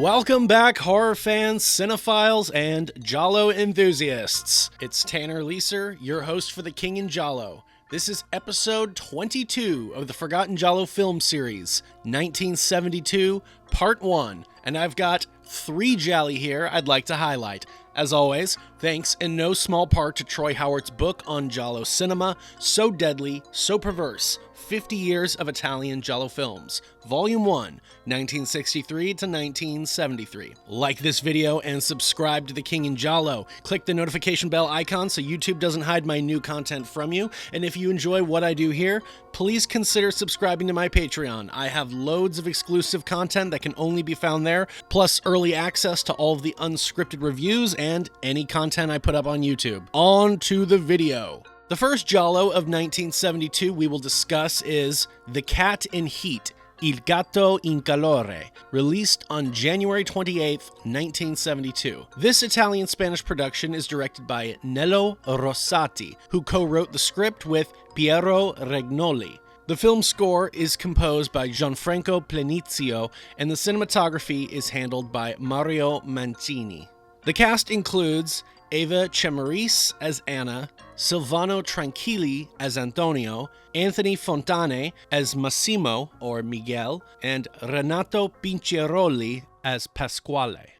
Welcome back, horror fans, cinephiles, and Giallo enthusiasts. It's Tanner Leeser, your host for The King in Giallo. This is episode 22 of the Forgotten Giallo film series, 1972, part 1, and I've got 3 gialli here I'd like to highlight. As always, thanks in no small part to Troy Howard's book on Giallo cinema, So Deadly, So Perverse, 50 Years of Italian Giallo Films, Volume 1, 1963 to 1973. Like this video and subscribe to The King in Giallo. Click the notification bell icon so YouTube doesn't hide my new content from you. And if you enjoy what I do here, please consider subscribing to my Patreon. I have loads of exclusive content that can only be found there, plus early access to all of the unscripted reviews and any content I put up on YouTube. On to the video. The first Giallo of 1972 we will discuss is The Cat in Heat, Il Gatto in Calore, released on January 28, 1972. This Italian-Spanish production is directed by Nello Rossati, who co-wrote the script with Piero Regnoli. The film score is composed by Gianfranco Plenizio, and the cinematography is handled by Mario Mancini. The cast includes Eva Cemeris as Anna, Silvano Tranquilli as Antonio, Anthony Fontane as Massimo, or Miguel, and Renato Pincieroli as Pasquale.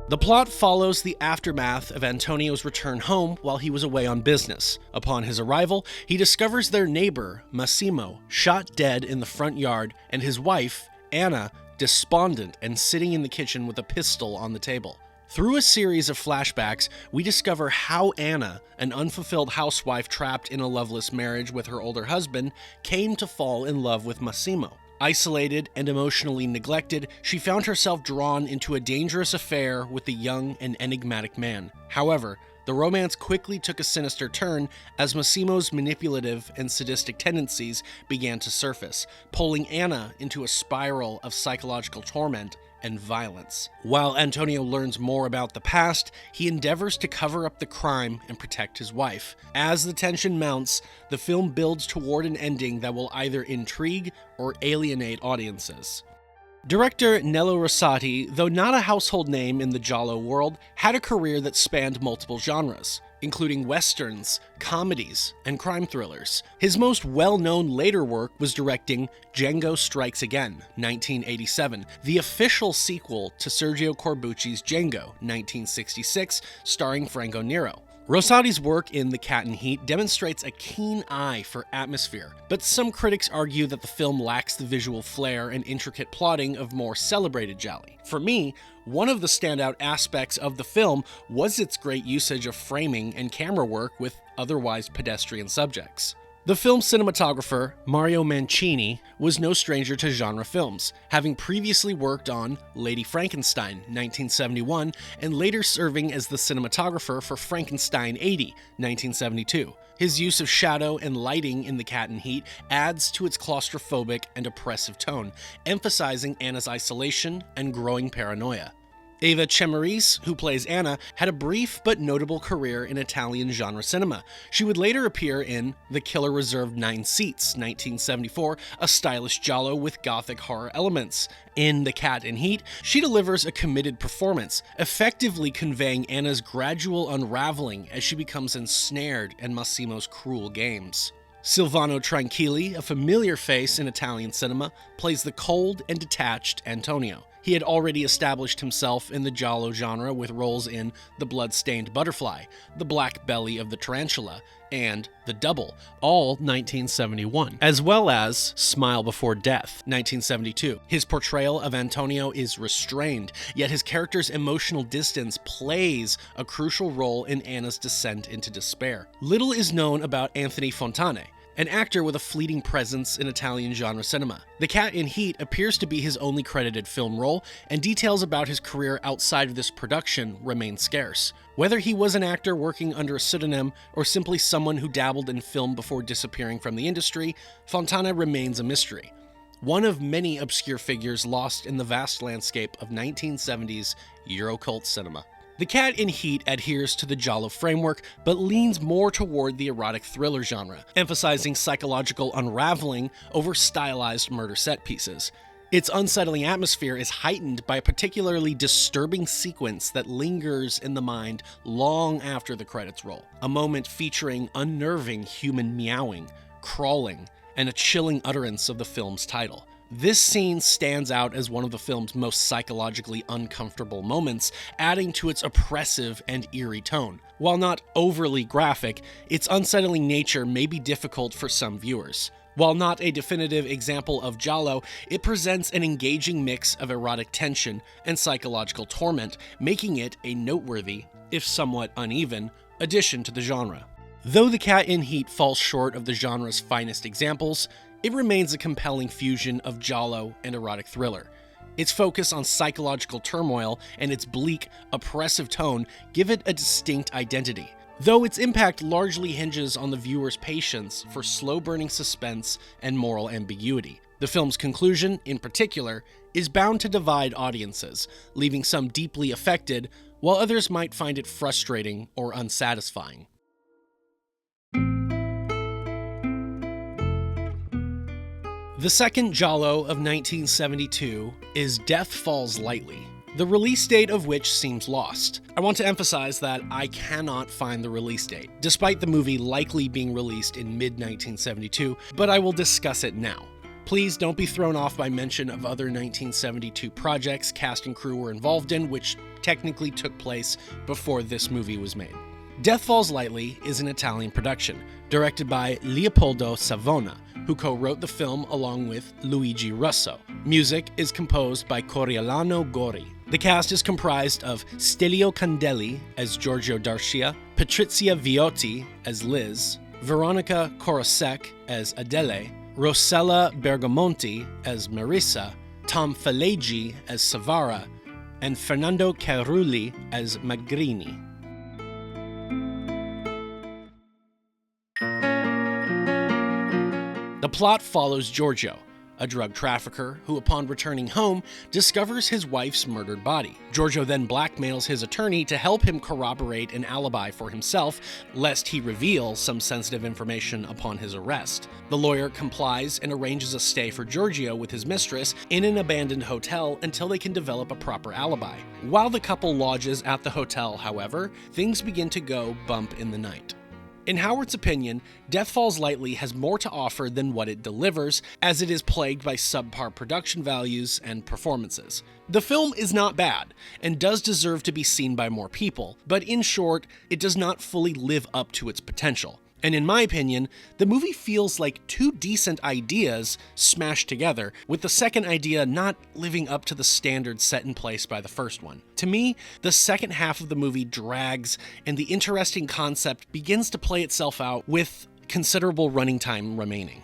The plot follows the aftermath of Antonio's return home while he was away on business. Upon his arrival, he discovers their neighbor, Massimo, shot dead in the front yard, and his wife, Anna, despondent and sitting in the kitchen with a pistol on the table. Through a series of flashbacks, we discover how Anna, an unfulfilled housewife trapped in a loveless marriage with her older husband, came to fall in love with Massimo. Isolated and emotionally neglected, she found herself drawn into a dangerous affair with the young and enigmatic man. However, the romance quickly took a sinister turn as Massimo's manipulative and sadistic tendencies began to surface, pulling Anna into a spiral of psychological torment and violence. While Antonio learns more about the past, he endeavors to cover up the crime and protect his wife. As the tension mounts, the film builds toward an ending that will either intrigue or alienate audiences. Director Nello Rossati, though not a household name in the Giallo world, had a career that spanned multiple genres, including westerns, comedies, and crime thrillers. His most well-known later work was directing Django Strikes Again, 1987, the official sequel to Sergio Corbucci's Django, 1966, starring Franco Nero. Rossati's work in The Cat in Heat demonstrates a keen eye for atmosphere, but some critics argue that the film lacks the visual flair and intricate plotting of more celebrated gialli. For me, one of the standout aspects of the film was its great usage of framing and camera work with otherwise pedestrian subjects. The film's cinematographer, Mario Mancini, was no stranger to genre films, having previously worked on Lady Frankenstein, 1971, and later serving as the cinematographer for Frankenstein 80, 1972. His use of shadow and lighting in The Cat in Heat adds to its claustrophobic and oppressive tone, emphasizing Anna's isolation and growing paranoia. Eva Cemeris, who plays Anna, had a brief but notable career in Italian genre cinema. She would later appear in The Killer Reserved 9 Seats, 1974, a stylish giallo with gothic horror elements. In The Cat in Heat, she delivers a committed performance, effectively conveying Anna's gradual unraveling as she becomes ensnared in Massimo's cruel games. Silvano Tranquilli, a familiar face in Italian cinema, plays the cold and detached Antonio. He had already established himself in the giallo genre with roles in The Blood-Stained Butterfly, The Black Belly of the Tarantula, and The Double, all 1971, as well as Smile Before Death, 1972. His portrayal of Antonio is restrained, yet his character's emotional distance plays a crucial role in Anna's descent into despair. Little is known about Anthony Fontane, an actor with a fleeting presence in Italian genre cinema. The Cat in Heat appears to be his only credited film role, and details about his career outside of this production remain scarce. Whether he was an actor working under a pseudonym or simply someone who dabbled in film before disappearing from the industry, Fontana remains a mystery. One of many obscure figures lost in the vast landscape of 1970s Eurocult cinema. The Cat in Heat adheres to the giallo framework, but leans more toward the erotic thriller genre, emphasizing psychological unraveling over stylized murder set pieces. Its unsettling atmosphere is heightened by a particularly disturbing sequence that lingers in the mind long after the credits roll. A moment featuring unnerving human meowing, crawling, and a chilling utterance of the film's title. This scene stands out as one of the film's most psychologically uncomfortable moments, adding to its oppressive and eerie tone. While not overly graphic, its unsettling nature may be difficult for some viewers. While not a definitive example of giallo, it presents an engaging mix of erotic tension and psychological torment, making it a noteworthy, if somewhat uneven, addition to the genre. Though The Cat in Heat falls short of the genre's finest examples, it remains a compelling fusion of giallo and erotic thriller. Its focus on psychological turmoil and its bleak, oppressive tone give it a distinct identity, though its impact largely hinges on the viewer's patience for slow-burning suspense and moral ambiguity. The film's conclusion, in particular, is bound to divide audiences, leaving some deeply affected, while others might find it frustrating or unsatisfying. The second giallo of 1972 is Death Falls Lightly, the release date of which seems lost. I want to emphasize that I cannot find the release date, despite the movie likely being released in mid-1972, but I will discuss it now. Please don't be thrown off by mention of other 1972 projects cast and crew were involved in, which technically took place before this movie was made. Death Falls Lightly is an Italian production, directed by Leopoldo Savona, who co-wrote the film along with Luigi Russo. Music is composed by Coriolano Gori. The cast is comprised of Stelio Candelli as Giorgio Darcia, Patrizia Viotti as Liz, Veronica Korosek as Adele, Rossella Bergamonti as Marissa, Tom Falegi as Savara, and Fernando Cerulli as Magrini. The plot follows Giorgio, a drug trafficker who, upon returning home, discovers his wife's murdered body. Giorgio then blackmails his attorney to help him corroborate an alibi for himself, lest he reveal some sensitive information upon his arrest. The lawyer complies and arranges a stay for Giorgio with his mistress in an abandoned hotel until they can develop a proper alibi. While the couple lodges at the hotel, however, things begin to go bump in the night. In Howard's opinion, Death Falls Lightly has more to offer than what it delivers, as it is plagued by subpar production values and performances. The film is not bad, and does deserve to be seen by more people, but in short, it does not fully live up to its potential. And in my opinion, the movie feels like two decent ideas smashed together, with the second idea not living up to the standards set in place by the first one. To me, the second half of the movie drags, and the interesting concept begins to play itself out with considerable running time remaining.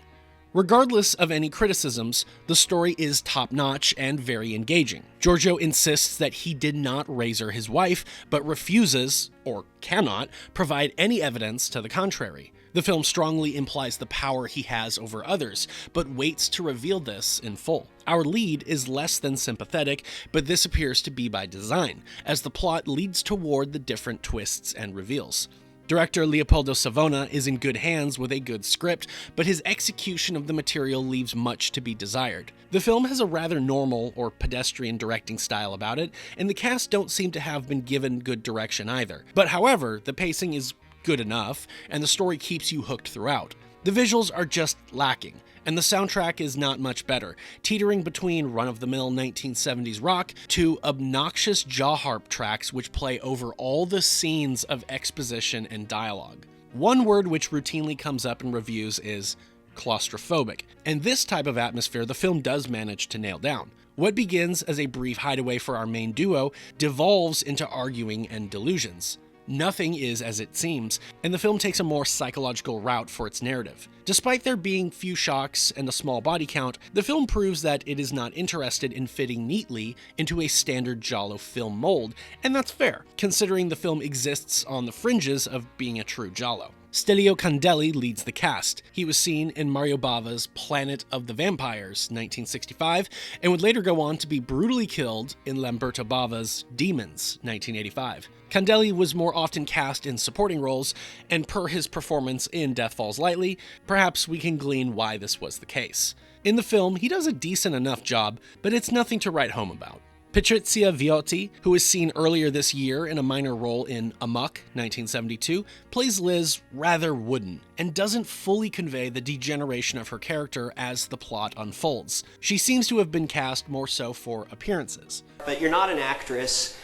Regardless of any criticisms, the story is top-notch and very engaging. Giorgio insists that he did not razor his wife, but refuses, or cannot, provide any evidence to the contrary. The film strongly implies the power he has over others, but waits to reveal this in full. Our lead is less than sympathetic, but this appears to be by design, as the plot leads toward the different twists and reveals. Director Leopoldo Savona is in good hands with a good script, but his execution of the material leaves much to be desired. The film has a rather normal or pedestrian directing style about it, and the cast don't seem to have been given good direction either. But however, the pacing is good enough, and the story keeps you hooked throughout. The visuals are just lacking, and the soundtrack is not much better, teetering between run-of-the-mill 1970s rock to obnoxious jaw harp tracks which play over all the scenes of exposition and dialogue. One word which routinely comes up in reviews is claustrophobic, and this type of atmosphere the film does manage to nail down. What begins as a brief hideaway for our main duo devolves into arguing and delusions. Nothing is as it seems, and the film takes a more psychological route for its narrative. Despite there being few shocks and a small body count, the film proves that it is not interested in fitting neatly into a standard giallo film mold, and that's fair, considering the film exists on the fringes of being a true giallo. Stelio Candelli leads the cast. He was seen in Mario Bava's Planet of the Vampires, 1965, and would later go on to be brutally killed in Lamberto Bava's Demons, 1985. Candelli was more often cast in supporting roles, and per his performance in Death Falls Lightly, perhaps we can glean why this was the case. In the film, he does a decent enough job, but it's nothing to write home about. Patrizia Viotti, who was seen earlier this year in a minor role in Amok, 1972, plays Liz rather wooden and doesn't fully convey the degeneration of her character as the plot unfolds. She seems to have been cast more so for appearances. But you're not an actress.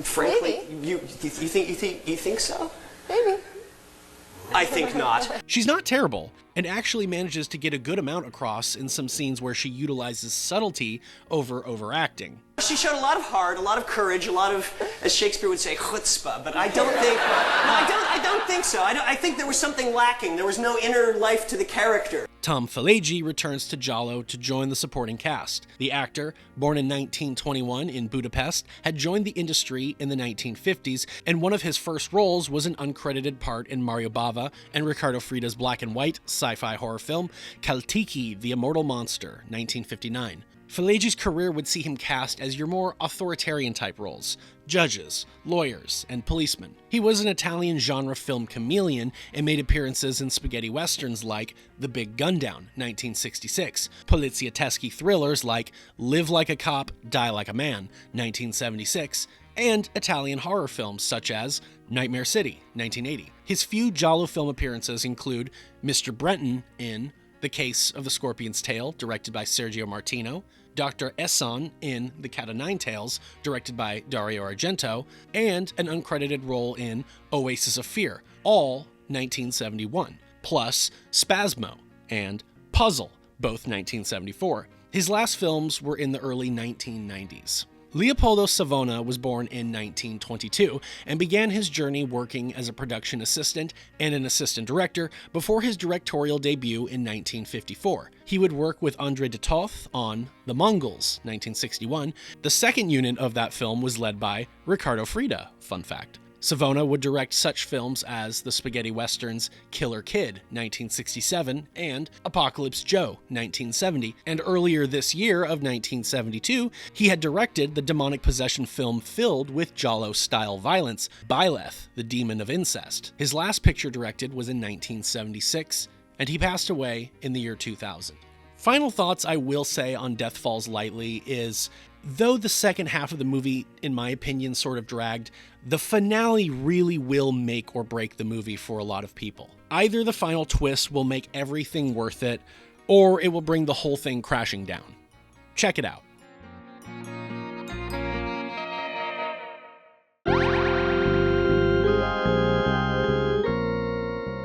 Frankly, you think so? Maybe. I think not. She's not terrible, and actually manages to get a good amount across in some scenes where she utilizes subtlety over overacting. She showed a lot of heart, a lot of courage, a lot of, as Shakespeare would say, chutzpah, but I don't think, I don't think so. I think there was something lacking. There was no inner life to the character. Tom Falaigi returns to Giallo to join the supporting cast. The actor, born in 1921 in Budapest, had joined the industry in the 1950s, and one of his first roles was an uncredited part in Mario Bava and Ricardo Frida's black and white sci-fi horror film Kaltiki, the Immortal Monster, 1959. Falaigi's career would see him cast as your more authoritarian-type roles, judges, lawyers, and policemen. He was an Italian genre film chameleon and made appearances in spaghetti westerns like The Big Gun Down, 1966, poliziesque thrillers like Live Like a Cop, Die Like a Man, 1976, and Italian horror films such as Nightmare City, 1980. His few Giallo film appearances include Mr. Brenton in The Case of the Scorpion's Tail, directed by Sergio Martino, Dr. Esson in The Cat o' Nine Tails, directed by Dario Argento, and an uncredited role in Oasis of Fear, all 1971, plus Spasmo and Puzzle, both 1974. His last films were in the early 1990s. Leopoldo Savona was born in 1922 and began his journey working as a production assistant and an assistant director before his directorial debut in 1954. He would work with André de Toth on The Mongols, 1961. The second unit of that film was led by Ricardo Frida, fun fact. Savona would direct such films as the spaghetti westerns Killer Kid, 1967, and Apocalypse Joe, 1970, and earlier this year of 1972, he had directed the demonic possession film filled with Giallo-style violence, Byleth, the Demon of Incest. His last picture directed was in 1976, and he passed away in the year 2000. Final thoughts I will say on Death Falls Lightly is, though the second half of the movie, in my opinion, sort of dragged, the finale really will make or break the movie for a lot of people. Either the final twist will make everything worth it, or it will bring the whole thing crashing down. Check it out.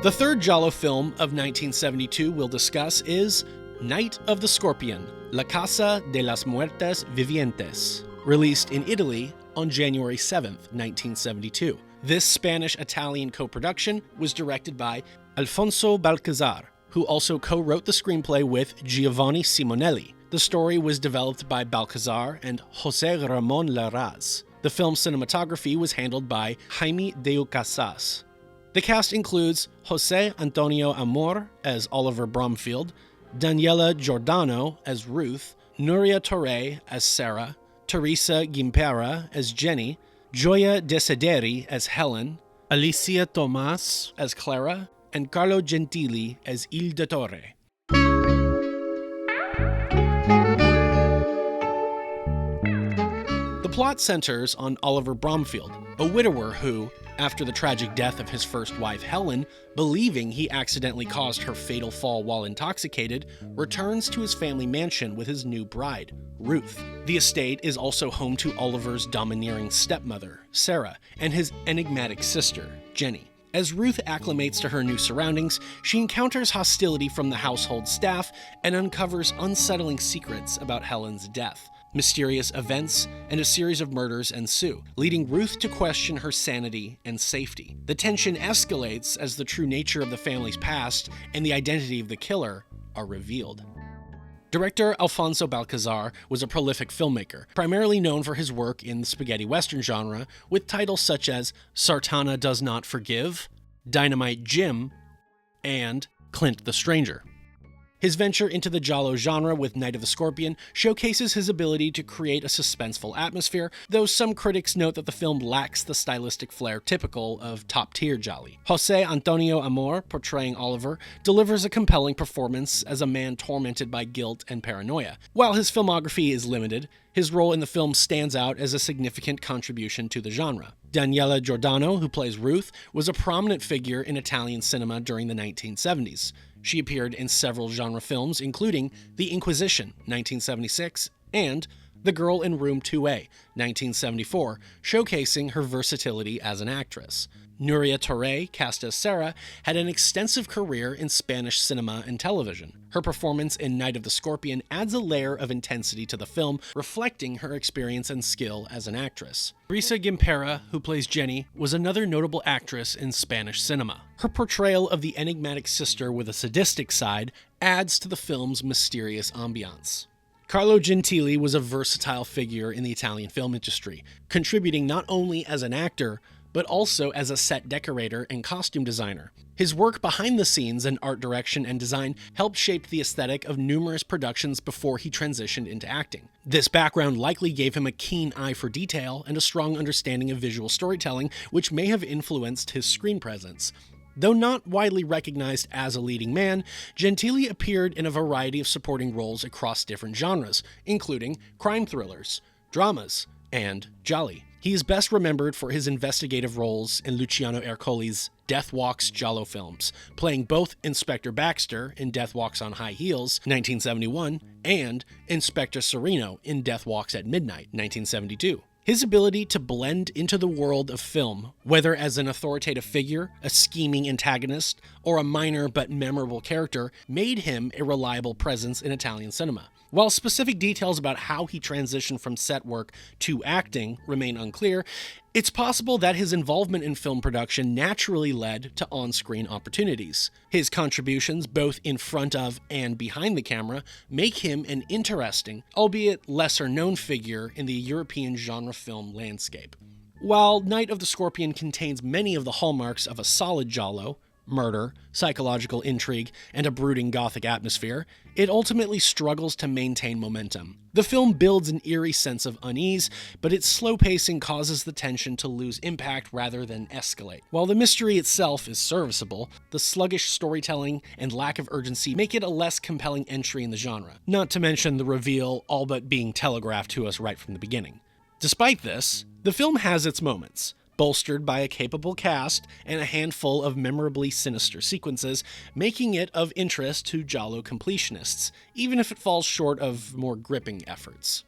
The third Giallo film of 1972 we'll discuss is Night of the Scorpion, La Casa de las Muertes Vivientes, released in Italy on January 7, 1972. This Spanish-Italian co-production was directed by Alfonso Balcazar, who also co-wrote the screenplay with Giovanni Simonelli. The story was developed by Balcazar and José Ramón Larraz. The film's cinematography was handled by Jaime Deu Casas. The cast includes José Antonio Amor as Oliver Bromfield, Daniela Giordano as Ruth, Nuria Torre as Sarah, Teresa Gimpera as Jenny, Gioia Desideri as Helen, Alicia Tomas as Clara, and Carlo Gentili as Il Dottore. The plot centers on Oliver Bromfield, a widower who, after the tragic death of his first wife Helen, believing he accidentally caused her fatal fall while intoxicated, returns to his family mansion with his new bride, Ruth. The estate is also home to Oliver's domineering stepmother, Sarah, and his enigmatic sister, Jenny. As Ruth acclimates to her new surroundings, she encounters hostility from the household staff and uncovers unsettling secrets about Helen's death. Mysterious events and a series of murders ensue, leading Ruth to question her sanity and safety. The tension escalates as the true nature of the family's past and the identity of the killer are revealed. Director Alfonso Balcazar was a prolific filmmaker, primarily known for his work in the spaghetti western genre, with titles such as Sartana Does Not Forgive, Dynamite Jim, and Clint the Stranger. His venture into the giallo genre with Night of the Scorpion showcases his ability to create a suspenseful atmosphere, though some critics note that the film lacks the stylistic flair typical of top-tier gialli. Jose Antonio Amor, portraying Oliver, delivers a compelling performance as a man tormented by guilt and paranoia. While his filmography is limited, his role in the film stands out as a significant contribution to the genre. Daniela Giordano, who plays Ruth, was a prominent figure in Italian cinema during the 1970s. She appeared in several genre films, including The Inquisition, 1976, and The Girl in Room 2A, 1974, showcasing her versatility as an actress. Nuria Torre, cast as Sarah, had an extensive career in Spanish cinema and television. Her performance in Night of the Scorpion adds a layer of intensity to the film, reflecting her experience and skill as an actress. Brisa Gimpera, who plays Jenny, was another notable actress in Spanish cinema. Her portrayal of the enigmatic sister with a sadistic side adds to the film's mysterious ambiance. Carlo Gentili was a versatile figure in the Italian film industry, contributing not only as an actor, but also as a set decorator and costume designer. His work behind the scenes in art direction and design helped shape the aesthetic of numerous productions before he transitioned into acting. This background likely gave him a keen eye for detail and a strong understanding of visual storytelling, which may have influenced his screen presence. Though not widely recognized as a leading man, Gentili appeared in a variety of supporting roles across different genres, including crime thrillers, dramas, and gialli. He is best remembered for his investigative roles in Luciano Ercoli's Death Walks giallo films, playing both Inspector Baxter in Death Walks on High Heels, 1971, and Inspector Sereno in Death Walks at Midnight, 1972. His ability to blend into the world of film, whether as an authoritative figure, a scheming antagonist, or a minor but memorable character, made him a reliable presence in Italian cinema. While specific details about how he transitioned from set work to acting remain unclear, it's possible that his involvement in film production naturally led to on-screen opportunities. His contributions, both in front of and behind the camera, make him an interesting, albeit lesser-known figure in the European genre film landscape. While Night of the Scorpion contains many of the hallmarks of a solid giallo, murder, psychological intrigue, and a brooding gothic atmosphere, it ultimately struggles to maintain momentum. The film builds an eerie sense of unease, but its slow pacing causes the tension to lose impact rather than escalate. While the mystery itself is serviceable, the sluggish storytelling and lack of urgency make it a less compelling entry in the genre, not to mention the reveal all but being telegraphed to us right from the beginning. Despite this, the film has its moments, bolstered by a capable cast and a handful of memorably sinister sequences, making it of interest to giallo completionists, even if it falls short of more gripping efforts.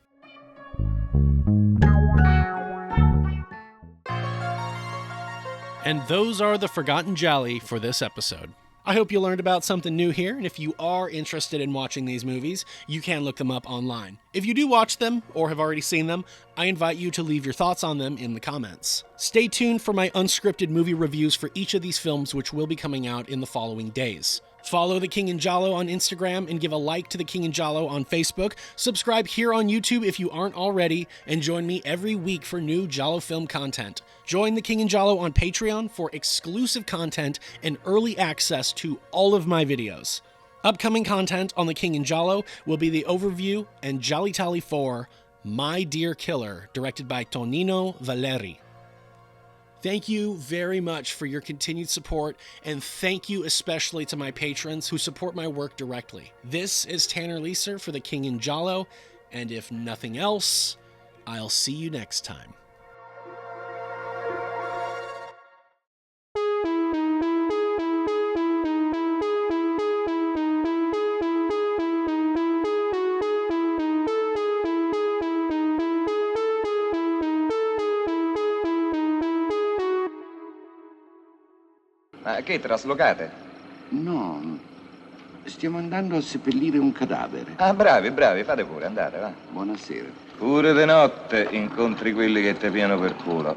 And those are the forgotten gialli for this episode. I hope you learned about something new here, and if you are interested in watching these movies, you can look them up online. If you do watch them, or have already seen them, I invite you to leave your thoughts on them in the comments. Stay tuned for my unscripted movie reviews for each of these films, which will be coming out in the following days. Follow The King in Giallo on Instagram and give a like to The King in Giallo on Facebook. Subscribe here on YouTube if you aren't already, and join me every week for new Giallo film content. Join The King in Giallo on Patreon for exclusive content and early access to all of my videos. Upcoming content on The King in Giallo will be the overview and giallitally for My Dear Killer, directed by Tonino Valeri. Thank you very much for your continued support, and thank you especially to my patrons who support my work directly. This is Tanner Leeser for The King in Giallo, and if nothing else, I'll see you next time. Ma che, traslocate? No, stiamo andando a seppellire un cadavere. Ah, bravi, bravi, fate pure, andate, va. Buonasera. Pure de notte incontri quelli che te piano per culo.